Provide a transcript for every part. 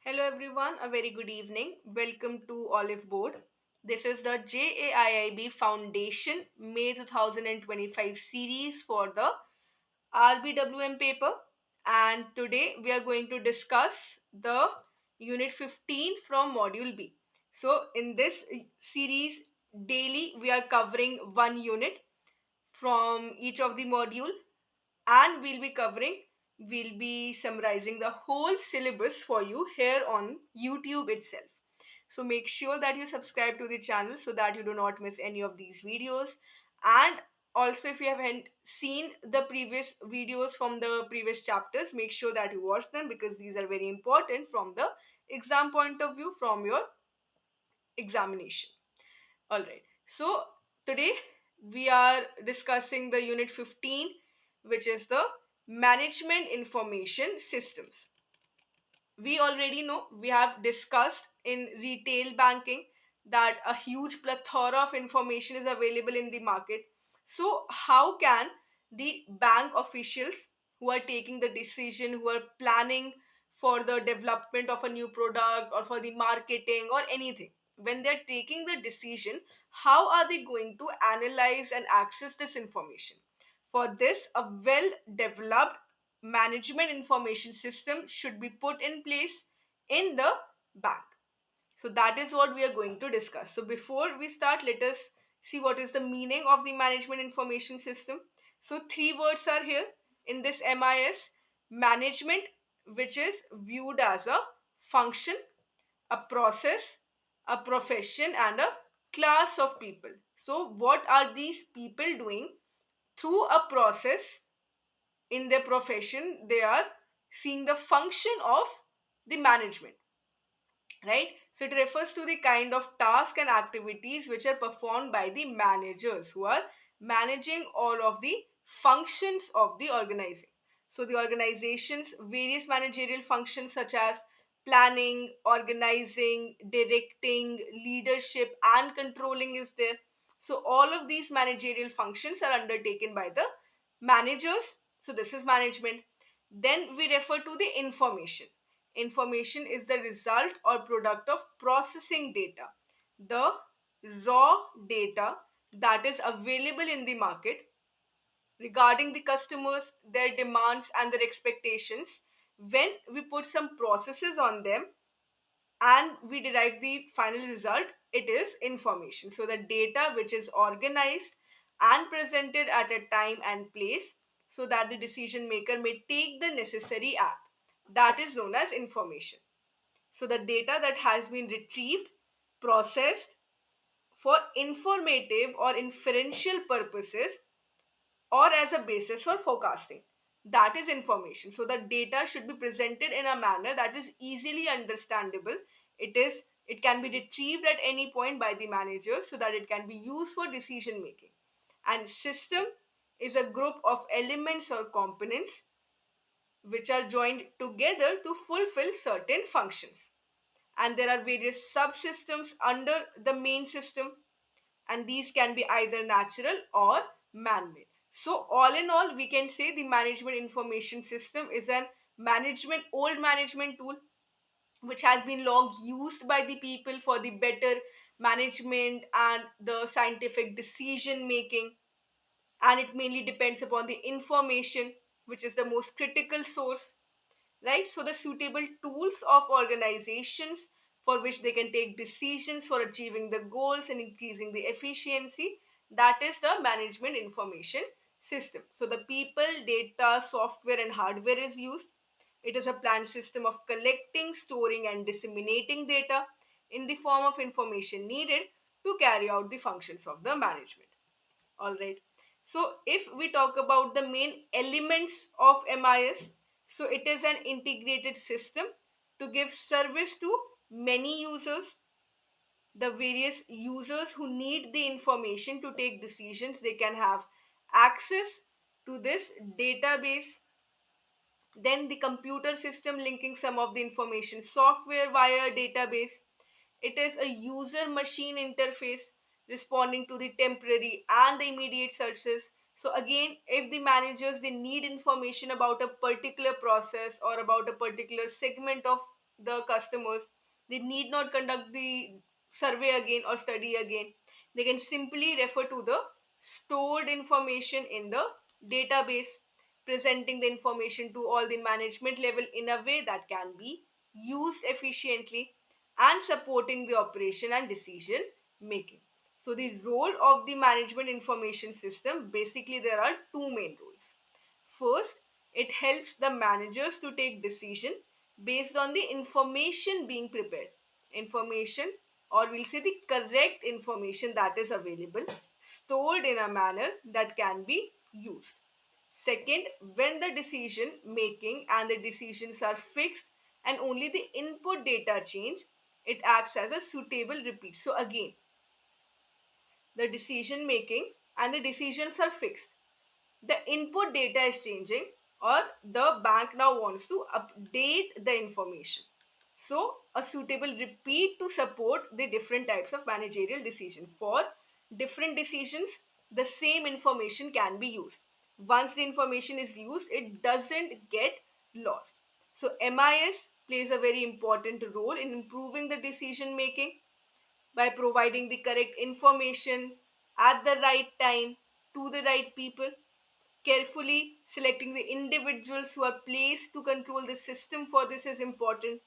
Hello everyone, a very good evening. Welcome to Olive Board. This is the JAIIB Foundation May 2025 series for the RBWM paper, and today we are going to discuss the Unit 15 from Module B. So in this series, daily we are covering one unit from each of the module, and we'll be summarizing the whole syllabus for you here on YouTube itself. So make sure that you subscribe to the channel so that you do not miss any of these videos. And also, if you haven't seen the previous videos from the previous chapters, make sure that you watch them because these are very important from the exam point of view, from your examination. All right. So today we are discussing the unit 15, which is the management information systems. We already know, we have discussed in retail banking that a huge plethora of information is available in the market. So how can the bank officials who are taking the decision, who are planning for the development of a new product or for the marketing or anything, when they're taking the decision, how are they going to analyze and access this information? For this, a well developed management information system should be put in place in the bank. So that is what we are going to discuss. So before we start, let us see what is the meaning of the management information system. So three words are here in this MIS: management, which is viewed as a function, a process, a profession, and a class of people. So what are these people doing through a process? In their profession, they are seeing the function of the management, right? So it refers to the kind of tasks and activities which are performed by the managers who are managing all of the functions of the organization. So the organization's various managerial functions such as planning, organizing, directing, leadership, and controlling is there. So all of these managerial functions are undertaken by the managers. So this is management. Then we refer to the information. Information is the result or product of processing data. The raw data that is available in the market regarding the customers, their demands, and their expectations. When we put some processes on them and we derive the final result, it is information. So the data which is organized and presented at a time and place so that the decision maker may take the necessary act, that is known as information. So the data that has been retrieved, processed for informative or inferential purposes or as a basis for forecasting, that is information. So the data should be presented in a manner that is easily understandable. It can be retrieved at any point by the manager so that it can be used for decision making. And system is a group of elements or components which are joined together to fulfill certain functions. And there are various subsystems under the main system, and these can be either natural or man-made. So all in all, we can say the management information system is an old management tool which has been long used by the people for the better management and the scientific decision making, and it mainly depends upon the information, which is the most critical source, right? So the suitable tools of organizations for which they can take decisions for achieving the goals and increasing the efficiency, that is the management information system. So the people, data, software, and hardware is used. It is a planned system of collecting, storing, and disseminating data in the form of information needed to carry out the functions of the management. All right. So if we talk about the main elements of MIS, so it is an integrated system to give service to many users. The various users who need the information to take decisions, they can have access to this database. Then the computer system linking some of the information software via database. It is a user machine interface responding to the temporary and the immediate searches. So again, if the managers they need information about a particular process or about a particular segment of the customers. They need not conduct the survey again or study again. They can simply refer to the stored information in the database, presenting the information to all the management level in a way that can be used efficiently and supporting the operation and decision making. So the role of the management information system, basically there are two main roles. First, it helps the managers to take decision based on the information being prepared. Information, or we'll say the correct information that is available, stored in a manner that can be used. Second, when the decision making and the decisions are fixed and only the input data change, it acts as a suitable repeat. So again, the decision making and the decisions are fixed. The input data is changing, or the bank now wants to update the information. So a suitable repeat to support the different types of managerial decision. For different decisions, the same information can be used. Once the information is used, it doesn't get lost. So MIS plays a very important role in improving the decision making by providing the correct information at the right time to the right people, carefully selecting the individuals who are placed to control the system for this is important.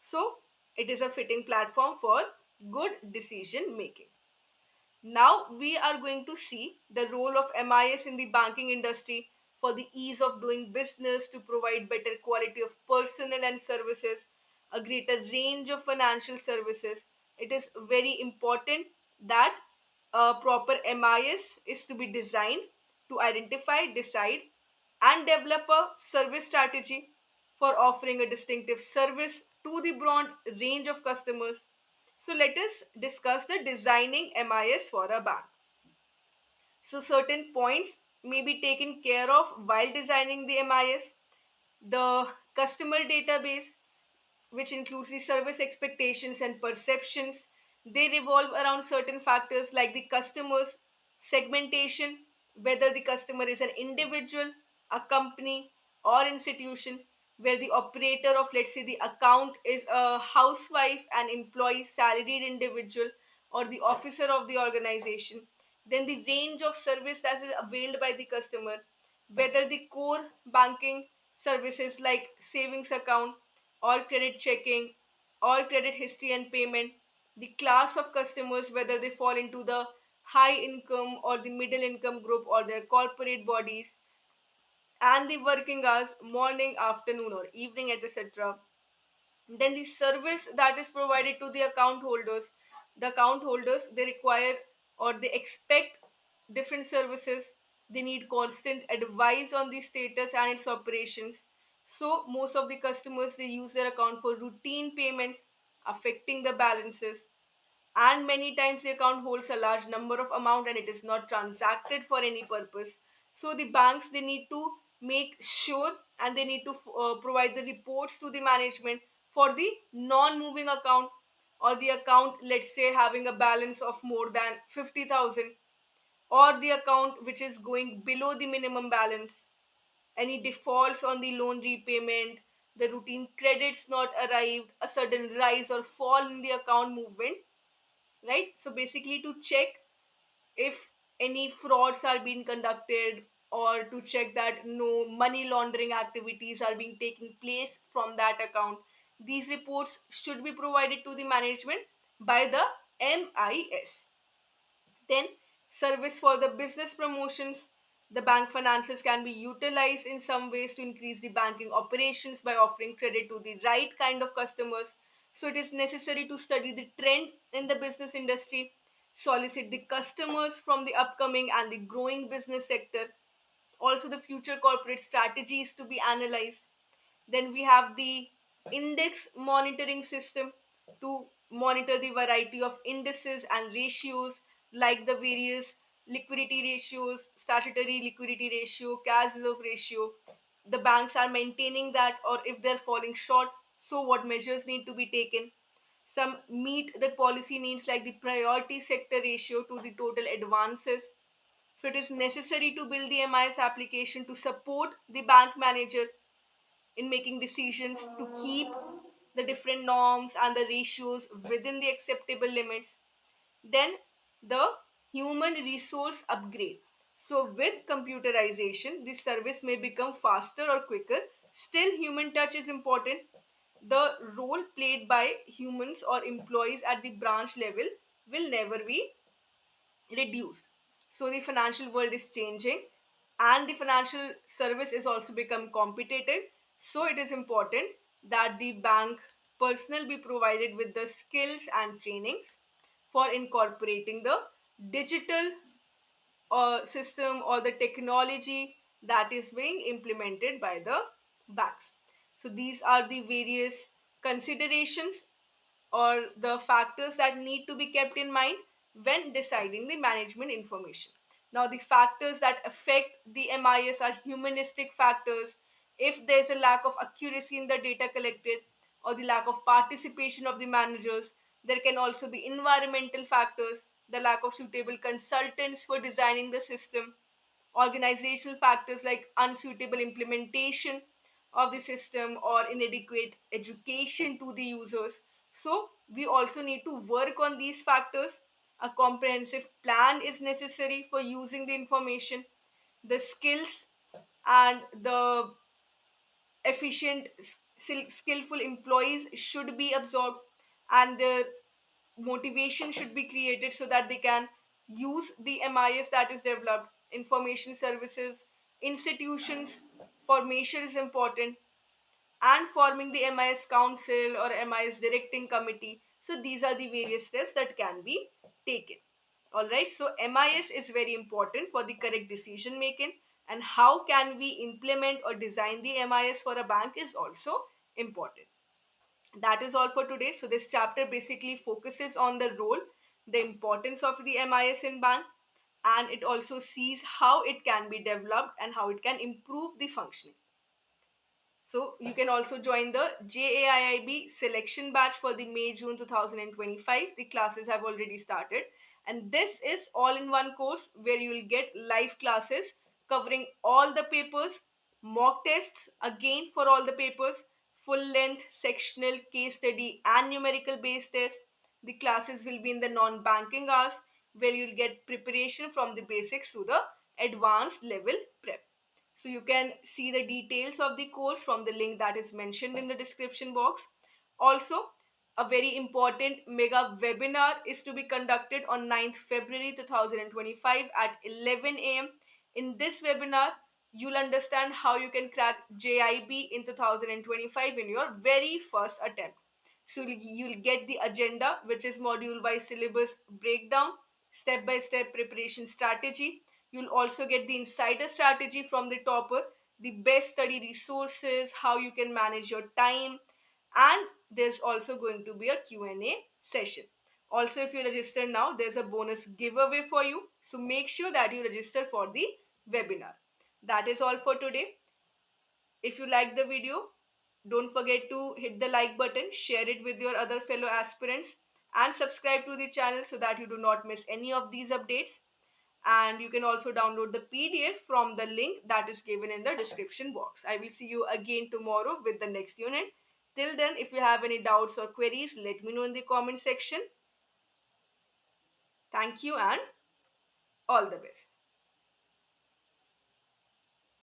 So it is a fitting platform for good decision making. Now we are going to see the role of MIS in the banking industry for the ease of doing business, to provide better quality of personnel and services, a greater range of financial services. It is very important that a proper MIS is to be designed to identify, decide, and develop a service strategy for offering a distinctive service to the broad range of customers. So let us discuss the designing MIS for a bank. So certain points may be taken care of while designing the MIS. The customer database, which includes the service expectations and perceptions. They revolve around certain factors like the customer's segmentation, whether the customer is an individual, a company, or institution, where the operator of, let's say, the account is a housewife, an employee, salaried individual, or the officer of the organization. Then the range of service that is availed by the customer, whether the core banking services like savings account or credit checking or credit history and payment, the class of customers, whether they fall into the high income or the middle income group or their corporate bodies, and the working hours, morning, afternoon, or evening, etc. Then the service that is provided to the account holders. The account holders, they require or they expect different services. They need constant advice on the status and its operations. So most of the customers, they use their account for routine payments, affecting the balances, and many times the account holds a large number of amount and it is not transacted for any purpose. So the banks, they need to make sure and they need to provide the reports to the management for the non-moving account, or the account, let's say, having a balance of more than 50,000, or the account which is going below the minimum balance, any defaults on the loan repayment, the routine credits not arrived, a sudden rise or fall in the account movement, right? So basically to check if any frauds are being conducted, or to check that no money laundering activities are being taking place from that account, these reports should be provided to the management by the MIS. Then service for the business promotions. The bank finances can be utilized in some ways to increase the banking operations by offering credit to the right kind of customers. So it is necessary to study the trend in the business industry, solicit the customers from the upcoming and the growing business sector. Also the future corporate strategies to be analyzed. Then we have the index monitoring system to monitor the variety of indices and ratios, like the various liquidity ratios, statutory liquidity ratio, cash reserve ratio. The banks are maintaining that, or if they're falling short, so what measures need to be taken. Some meet the policy needs like the priority sector ratio to the total advances. So it is necessary to build the MIS application to support the bank manager in making decisions to keep the different norms and the ratios within the acceptable limits. Then the human resource upgrade. So with computerization, the service may become faster or quicker. Still, human touch is important. The role played by humans or employees at the branch level will never be reduced. So the financial world is changing and the financial service is also become competitive. So it is important that the bank personnel be provided with the skills and trainings for incorporating the digital system or the technology that is being implemented by the banks. So these are the various considerations or the factors that need to be kept in mind when deciding the management information. Now, the factors that affect the MIS are humanistic factors. If there's a lack of accuracy in the data collected or the lack of participation of the managers, there can also be environmental factors, the lack of suitable consultants for designing the system, organizational factors like unsuitable implementation of the system or inadequate education to the users. So we also need to work on these factors. A comprehensive plan is necessary for using the information. The skills and the efficient, skillful employees should be absorbed, and their motivation should be created so that they can use the MIS that is developed. Information services, institutions, formation is important, and forming the MIS council or MIS directing committee. So these are the various steps that can be taken. All right, so MIS is very important for the correct decision making, and how can we implement or design the MIS for a bank is also important. That is all for today. So this chapter basically focuses on the role, the importance of the MIS in bank, and it also sees how it can be developed and how it can improve the functioning. So you can also join the JAIIB selection batch for the May-June 2025. The classes have already started. And this is all-in-one course where you will get live classes covering all the papers, mock tests again for all the papers, full-length sectional case study and numerical based test. The classes will be in the non-banking hours where you'll get preparation from the basics to the advanced level prep. So you can see the details of the course from the link that is mentioned in the description box. Also, a very important mega webinar is to be conducted on 9th February 2025 at 11 a.m. In this webinar, you'll understand how you can crack JIB in 2025 in your very first attempt. So you'll get the agenda, which is module wise syllabus breakdown, step by step preparation strategy. You'll also get the insider strategy from the topper, the best study resources, how you can manage your time, and there's also going to be a Q&A session. Also, if you register now, there's a bonus giveaway for you. So make sure that you register for the webinar. That is all for today. If you like the video, don't forget to hit the like button, share it with your other fellow aspirants, and subscribe to the channel so that you do not miss any of these updates. And you can also download the PDF from the link that is given in the description box. I will see you again tomorrow with the next unit. Till then, if you have any doubts or queries, let me know in the comment section. Thank you and all the best.